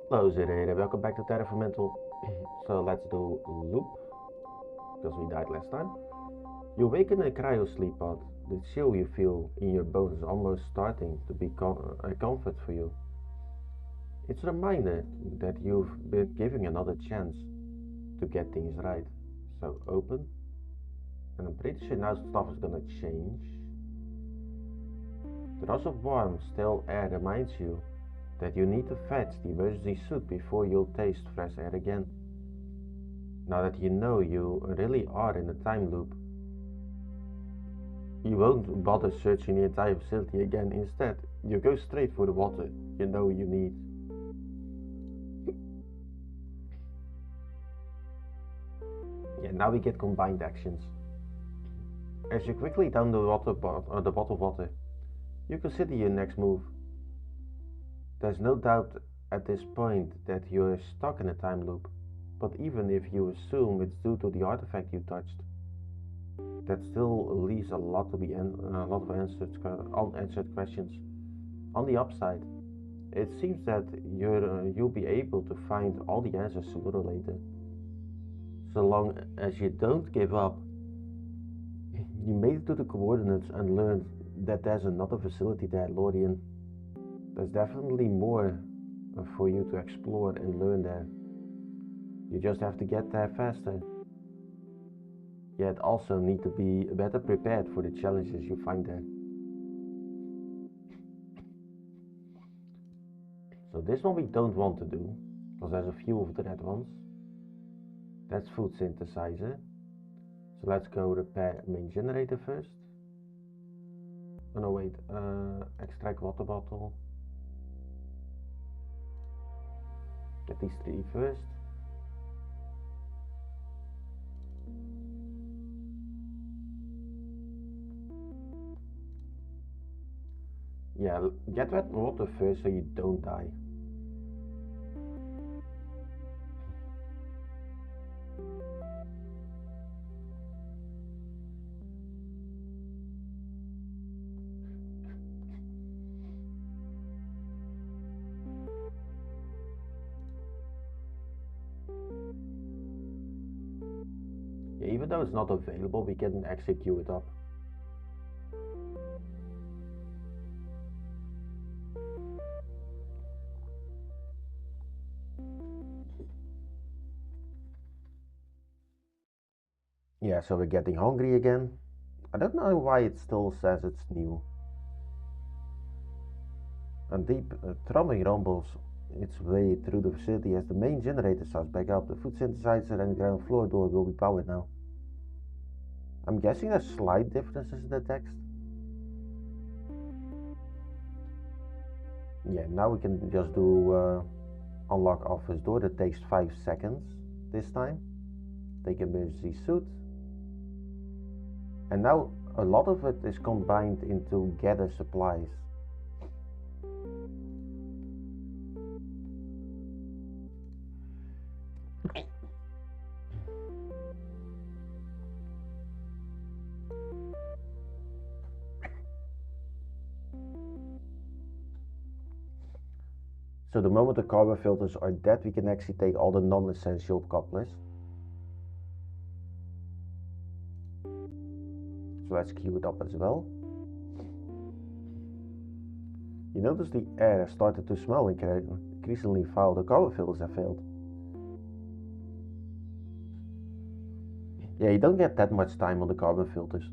Hello Zere, welcome back to Terraformental. So let's do loop, because we died last time. You wake in a cryo sleep pod. The chill you feel in your bones is almost starting to become a comfort for you. It's a reminder that you've been given another chance to get things right. So open, and I'm pretty sure now stuff is gonna change. The rush of warm, stale air reminds you that you need to fetch the emergency suit before you'll taste fresh air again. Now that you know you really are in a time loop, you won't bother searching the entire facility again. Instead, you go straight for the water you know you need. Yeah, now we get combined actions. As you quickly down the bottle of water, you consider your next move. There's no doubt at this point that you're stuck in a time loop, but even if you assume it's due to the artifact you touched, that still leaves a lot of unanswered questions. On the upside, it seems that you'll be able to find all the answers sooner or later. So long as you don't give up. You made it to the coordinates and learned that there's another facility there, Laurion. There's definitely more for you to explore and learn there. You just have to get there faster. Yet also need to be better prepared for the challenges you find there. So this one we don't want to do, because there's a few of the red ones. That's food synthesizer. So let's go repair main generator first. Oh no, wait, extract water bottle. Get these three first. Yeah, get that water first so you don't die. Yeah, even though it's not available, we can actually queue it up. Yeah, so we're getting hungry again. I don't know why it still says it's new. And deep thrumming rumbles its way through the facility as the main generator starts back up. The food synthesizer and ground floor door will be powered now. I'm guessing there's slight differences in the text. Yeah, now we can just do unlock office door. That takes 5 seconds this time. Take emergency suit. And now a lot of it is combined into gather supplies. So the moment the carbon filters are dead, we can actually take all the non-essential couplers. So let's queue it up as well. You notice the air has started to smell increasingly foul. The carbon filters have failed. Yeah, you don't get that much time on the carbon filters.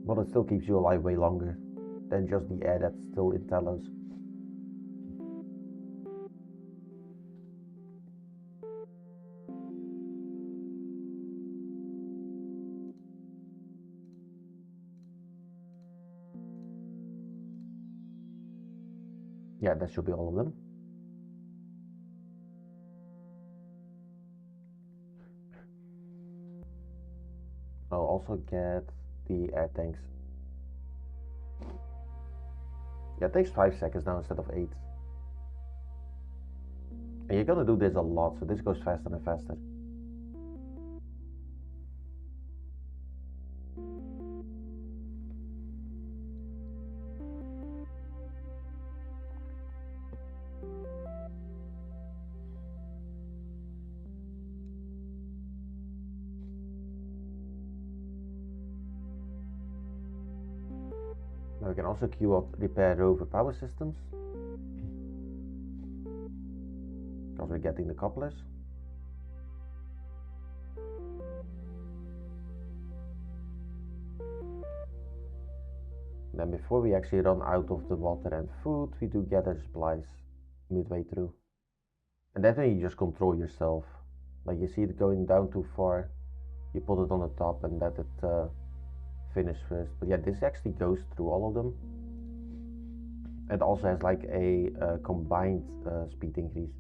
But it still keeps you alive way longer than just the air that's still in Talos. Yeah, that should be all of them. I'll also get the air tanks. Yeah, it takes 5 seconds now instead of 8. And you're gonna do this a lot, so this goes faster and faster. Now we can also queue up repair rover power systems, because we're getting the couplers. Then before we actually run out of the water and food, we do gather supplies midway through. And then you just control yourself. Like you see it going down too far, you put it on the top and let it finish first. But yeah, this actually goes through all of them. It also has like a combined speed increase.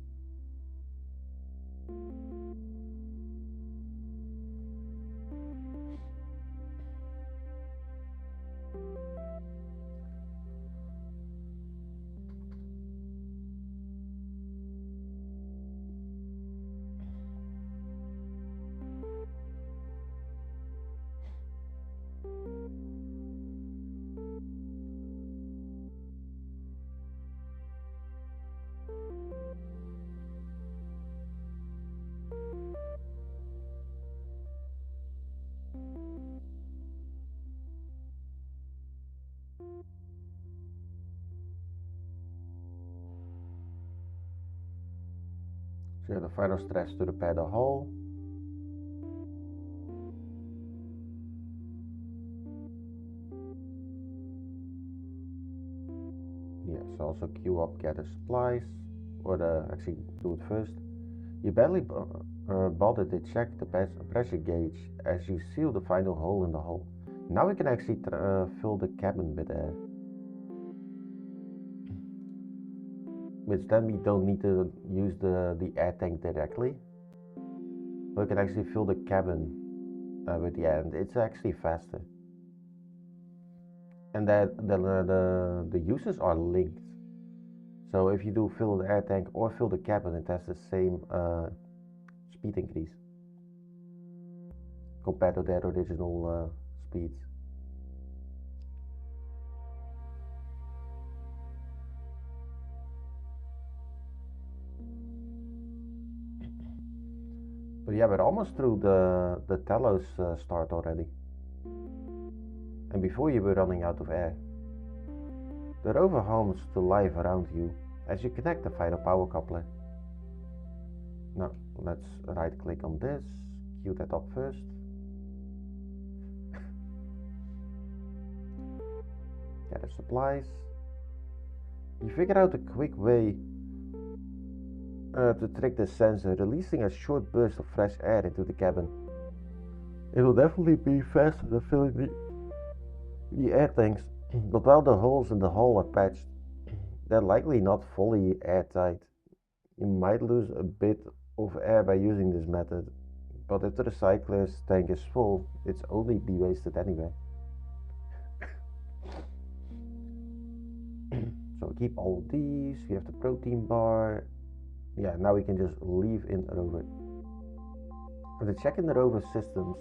So you have the final stress to repair the hull. Yes, also queue up gather supplies, or actually do it first. You barely bother to check the pressure gauge as you seal the final hole in the hull. Now we can actually fill the cabin with air. Which then we don't need to use the air tank directly. We can actually fill the cabin with the air, and it's actually faster. And that the uses are linked. So if you do fill the air tank or fill the cabin, it has the same speed increase compared to their original speeds. But yeah, we're almost through the Telos start already. And before you were running out of air. The rover hums to life around you as you connect the final power coupler. Now, let's right click on this, queue that up first. Gather supplies. You figure out a quick way to trick the sensor, releasing a short burst of fresh air into the cabin. It will definitely be faster than filling the air tanks, but while the holes in the hull are patched, they're likely not fully airtight. You might lose a bit of air by using this method, but if the recycler's tank is full, it's only be wasted anyway. So keep all of these. We have the protein bar. Yeah, now we can just leave in rover. After checking the rover systems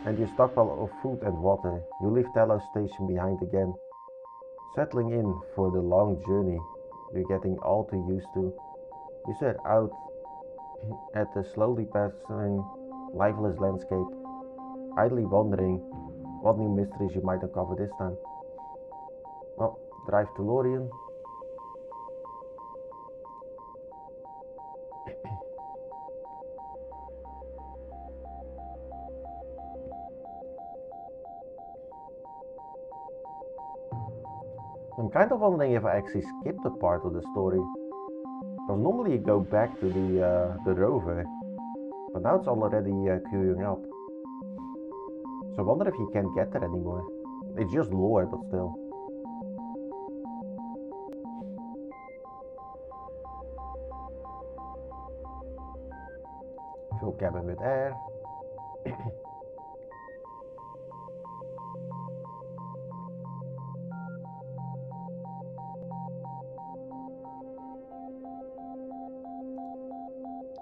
and your stockpile of food and water, you leave Telos station behind again. Settling in for the long journey you're getting all too used to, you set out at the slowly passing, lifeless landscape, idly wondering what new mysteries you might uncover this time. Well, drive to Laurion. I'm kind of wondering if I actually skipped a part of the story. Because normally you go back to the rover, but now it's already queuing up. So I wonder if you can't get there anymore. It's just lore, but still. Fill cabin with air.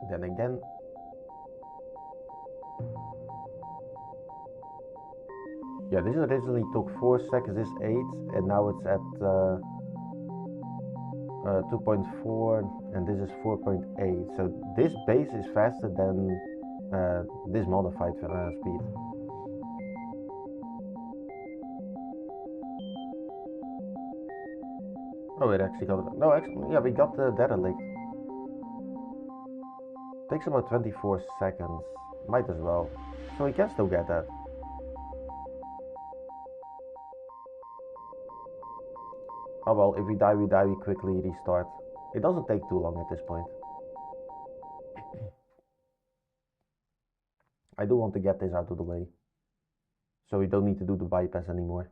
Then again, yeah, this originally took 4 seconds, this 8, and now it's at 2.4, and this is 4.8. So this base is faster than this modified speed. Oh, it actually got... No, actually, yeah, we got the derelict. Takes about 24 seconds. Might as well. So we can still get that. Oh well, if we die, we die, we quickly restart. It doesn't take too long at this point. I do want to get this out of the way. So we don't need to do the bypass anymore.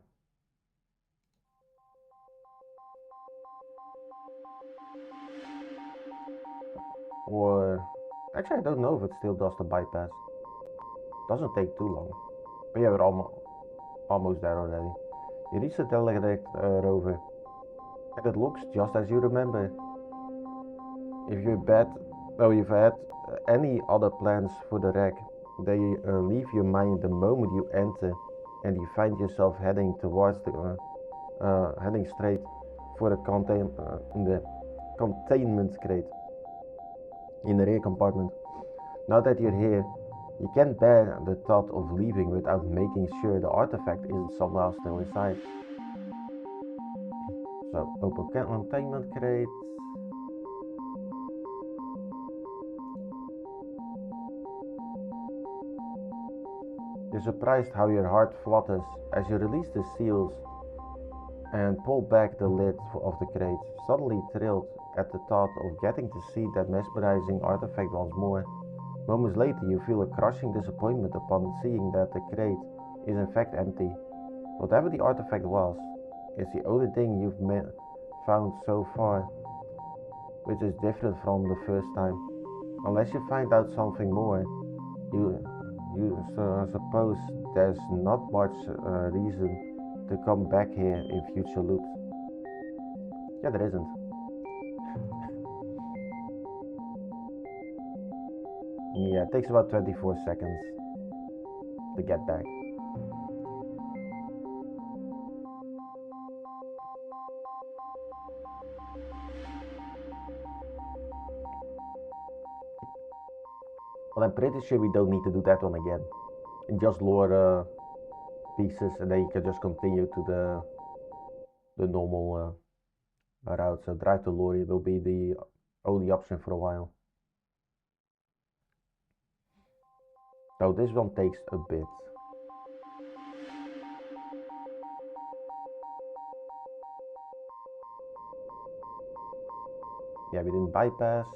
Or... Actually, I don't know if it still does the bypass. Doesn't take too long. But yeah, we're almost there already. You reach the derelict rover. And it looks just as you remember. If you've had any other plans for the wreck, they leave your mind the moment you enter, and you find yourself heading towards heading straight for the containment crate in the rear compartment. Now that you're here, you can't bear the thought of leaving without making sure the artifact isn't somewhere still inside. So, open containment crate. You're surprised how your heart flutters as you release the seals and pull back the lid of the crate, suddenly thrilled at the thought of getting to see that mesmerizing artifact once more. Moments later, you feel a crushing disappointment upon seeing that the crate is in fact empty. Whatever the artifact was, it's the only thing you've found so far, which is different from the first time. Unless you find out something more, you suppose there's not much reason to come back here in future loops. Yeah, there isn't. Yeah, it takes about 24 seconds to get back. Well, I'm pretty sure we don't need to do that one again. And just lower pieces, and then you can just continue to the normal route. So drive to Laurion will be the only option for a while. So this one takes a bit. Yeah, we didn't bypass.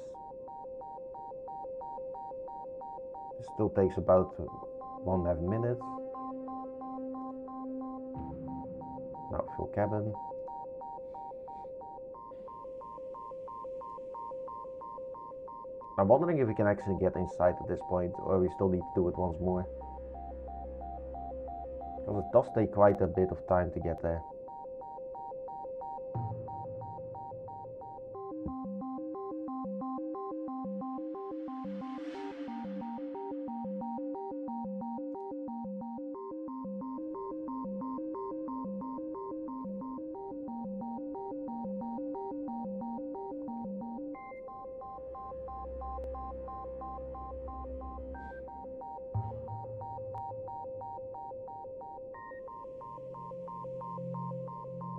It still takes about 1.5 minutes. Now full cabin. I'm wondering if we can actually get inside at this point, or we still need to do it once more. Because it does take quite a bit of time to get there.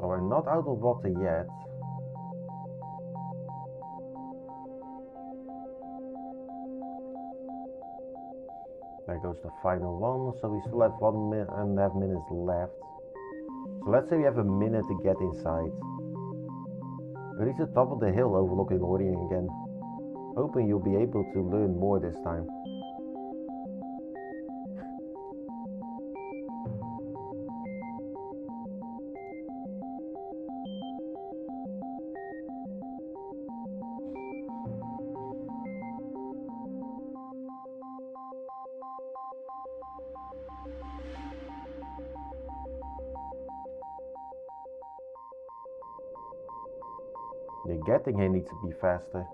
So we're not out of water yet. There goes the final one, so we still have 1.5 minutes left. So let's say we have a minute to get inside. We reach the top of the hill overlooking Laurion again, hoping you'll be able to learn more this time. The getting here needs to be faster.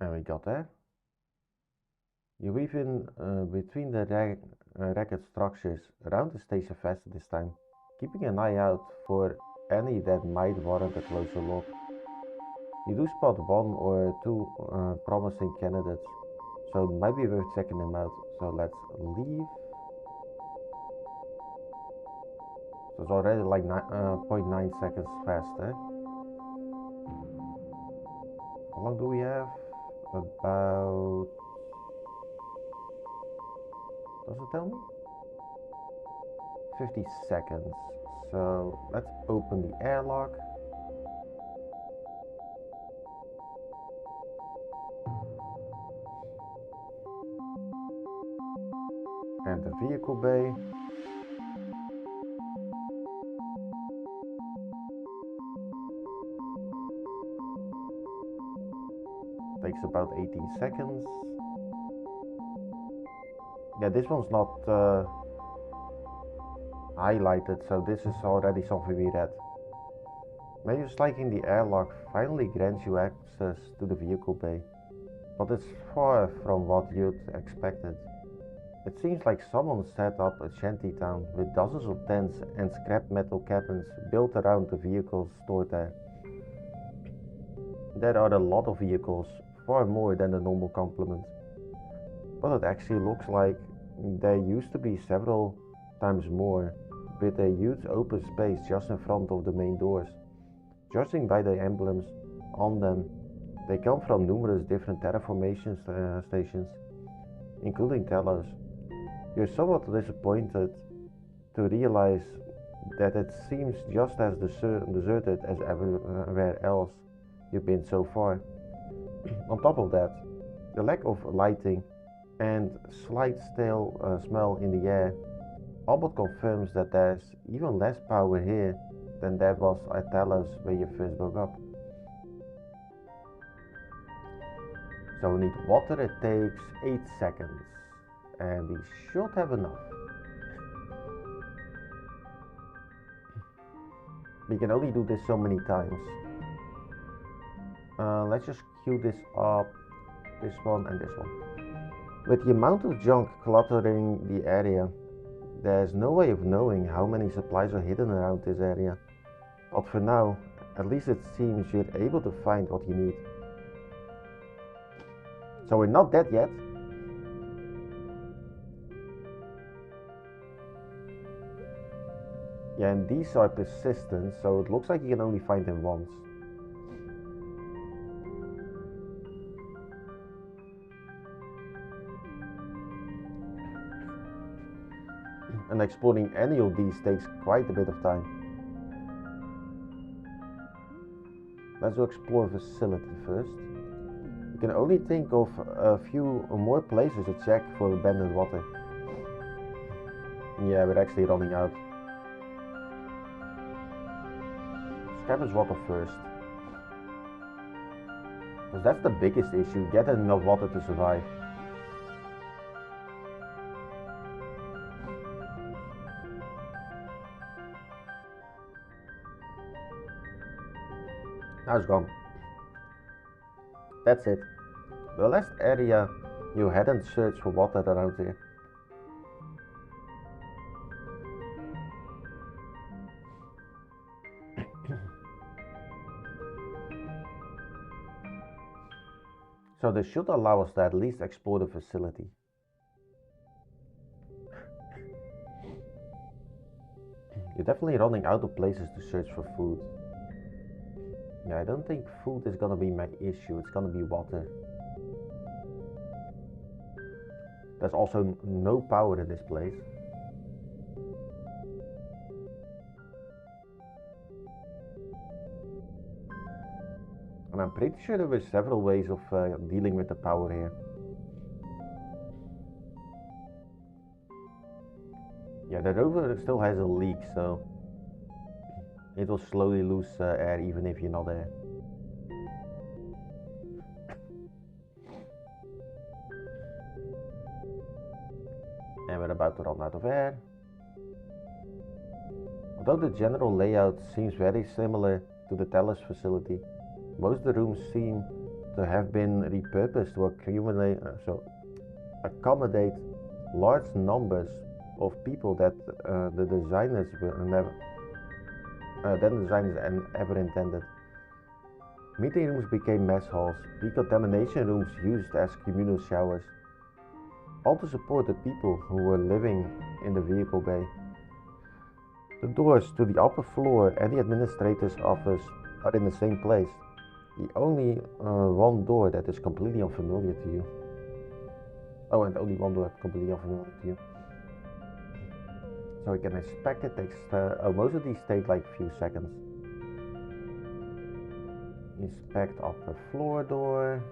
And we got there. You weave in between the ragged structures around the station faster this time, keeping an eye out for any that might warrant a closer look. You do spot one or two promising candidates, so it might be worth checking them out. So let's leave. So it's already like 0.9 seconds faster. How long do we have? About... Does it tell me? 50 seconds. So let's open the airlock. And the vehicle bay. Takes about 18 seconds. Yeah, this one's not highlighted, so this is already something we read. Maybe striking the airlock finally grants you access to the vehicle bay, but it's far from what you'd expected. It seems like someone set up a shantytown with dozens of tents and scrap metal cabins built around the vehicles stored there. There are a lot of vehicles, far more than the normal complement, but it actually looks like there used to be several times more, with a huge open space just in front of the main doors. Judging by the emblems on them, they come from numerous different terraformation stations, including Telos. You're somewhat disappointed to realize that it seems just as deserted as everywhere else you've been so far. On top of that, the lack of lighting and slight stale smell in the air all but confirms that there's even less power here than there was at Telos when you first woke up. So we need water, it takes 8 seconds, and we should have enough. We can only do this so many times. Let's just queue this up, this one and this one. With the amount of junk cluttering the area, there's no way of knowing how many supplies are hidden around this area. But for now, at least it seems you're able to find what you need. So we're not dead yet. Yeah, and these are persistent, so it looks like you can only find them once. And exploring any of these takes quite a bit of time. Let's explore the facility first. You can only think of a few more places to check for abandoned water. Yeah, we're actually running out. Scavenge water first. Because that's the biggest issue, getting enough water to survive. Now it's gone. That's it. The last area you hadn't searched for water around here. So this should allow us to at least explore the facility. You're definitely running out of places to search for food. Yeah, I don't think food is gonna be my issue, it's gonna be water. There's also no power in this place. And I'm pretty sure there were several ways of dealing with the power here. Yeah, the rover still has a leak, so it will slowly lose air even if you're not there. And we're about to run out of air. Although the general layout seems very similar to the Telos facility, most of the rooms seem to have been repurposed to accommodate large numbers of people that the designers ever intended. Meeting rooms became mess halls, decontamination rooms used as communal showers, all to support the people who were living in the vehicle bay. The doors to the upper floor and the administrator's office are in the same place. The only one door that is completely unfamiliar to you. Oh, and only one door completely unfamiliar to you. So we can inspect it. Takes most of these take like a few seconds. Inspect upper floor door.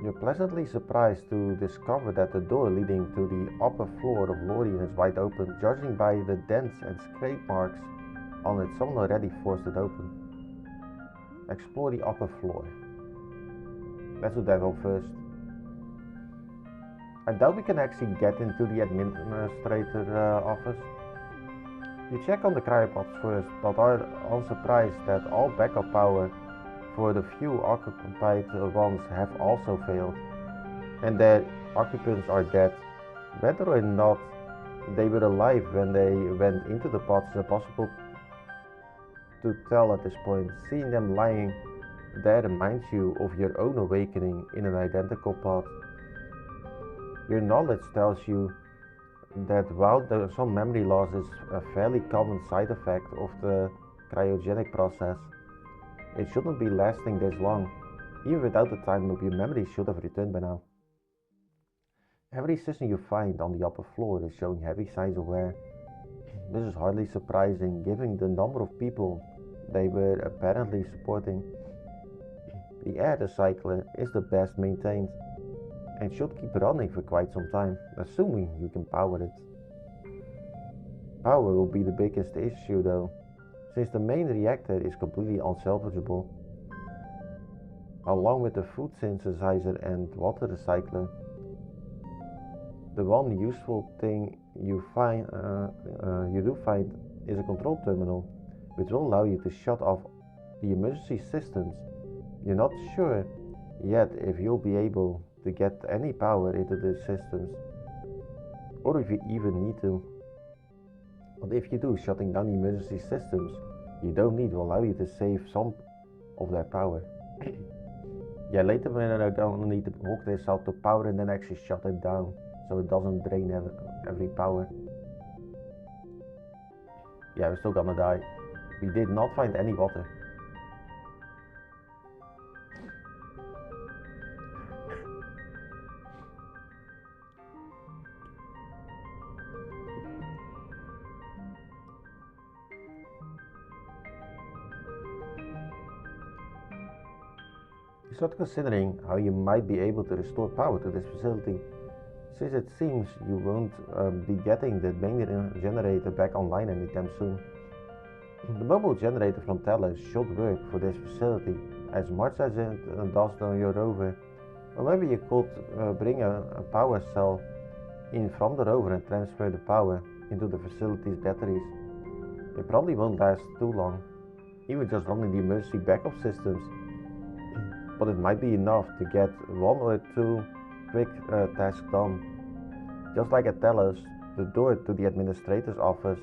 You're pleasantly surprised to discover that the door leading to the upper floor of Laurion is wide open. Judging by the dents and scrape marks on it, someone already forced it open. Explore the upper floor. Let's do that one first. I doubt we can actually get into the administrator office. You check on the cryopods first, but are unsurprised that all backup power for the few occupied ones have also failed, and their occupants are dead. Whether or not they were alive when they went into the pods is impossible to tell at this point. Seeing them lying there reminds you of your own awakening in an identical pod. Your knowledge tells you that while some memory loss is a fairly common side effect of the cryogenic process, it shouldn't be lasting this long. Even without the time loop, your memory should have returned by now. Every system you find on the upper floor is showing heavy signs of wear. This is hardly surprising given the number of people they were apparently supporting. The air recycler is the best maintained and should keep running for quite some time, assuming you can power it. Power will be the biggest issue though, since the main reactor is completely unsalvageable. Along with the food synthesizer and water recycler, the one useful thing you do find is a control terminal, which will allow you to shut off the emergency systems. You're not sure yet if you'll be able to get any power into the systems, or if you even need to. But if you do, shutting down the emergency systems you don't need will allow you to save some of that power. Yeah, later we're gonna need to hook this up to power and then actually shut it down so it doesn't drain every power. Yeah, we're still gonna die. We did not find any water. You start considering how you might be able to restore power to this facility, since it seems you won't be getting the main generator back online anytime soon. The mobile generator from Telos should work for this facility as much as it does on your rover, or maybe you could bring a power cell in from the rover and transfer the power into the facility's batteries. It probably won't last too long, even just running the emergency backup systems, but it might be enough to get one or two quick tasks done. Just like at Telos, the door to the administrator's office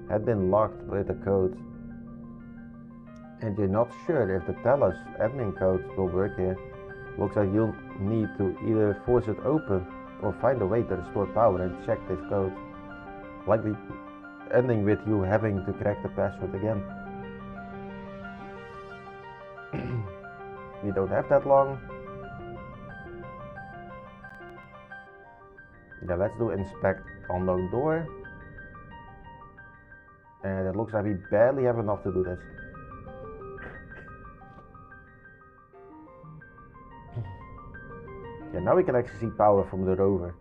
had been locked with a code, and you're not sure if the Telos admin code will work here. Looks like you'll need to either force it open or find a way to restore power and check this code, likely ending with you having to crack the password again. We don't have that long. Yeah, let's do inspect unknown door. And it looks like we barely have enough to do this. Yeah, now we can actually see power from the rover.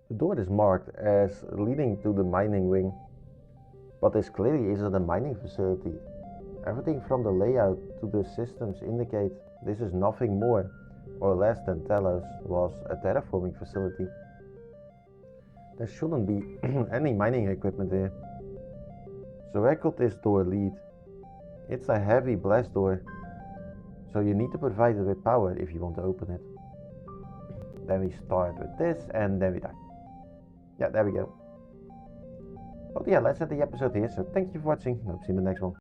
The door is marked as leading to the mining wing, but this clearly isn't a mining facility. Everything from the layout to the systems indicate this is nothing more or less than Telos was a terraforming facility. There shouldn't be any mining equipment here. So where could this door lead? It's a heavy blast door, so you need to provide it with power if you want to open it. Then we start with this and then we die. Yeah, there we go. But yeah, let's end the episode here. So thank you for watching. Hope to see you in the next one.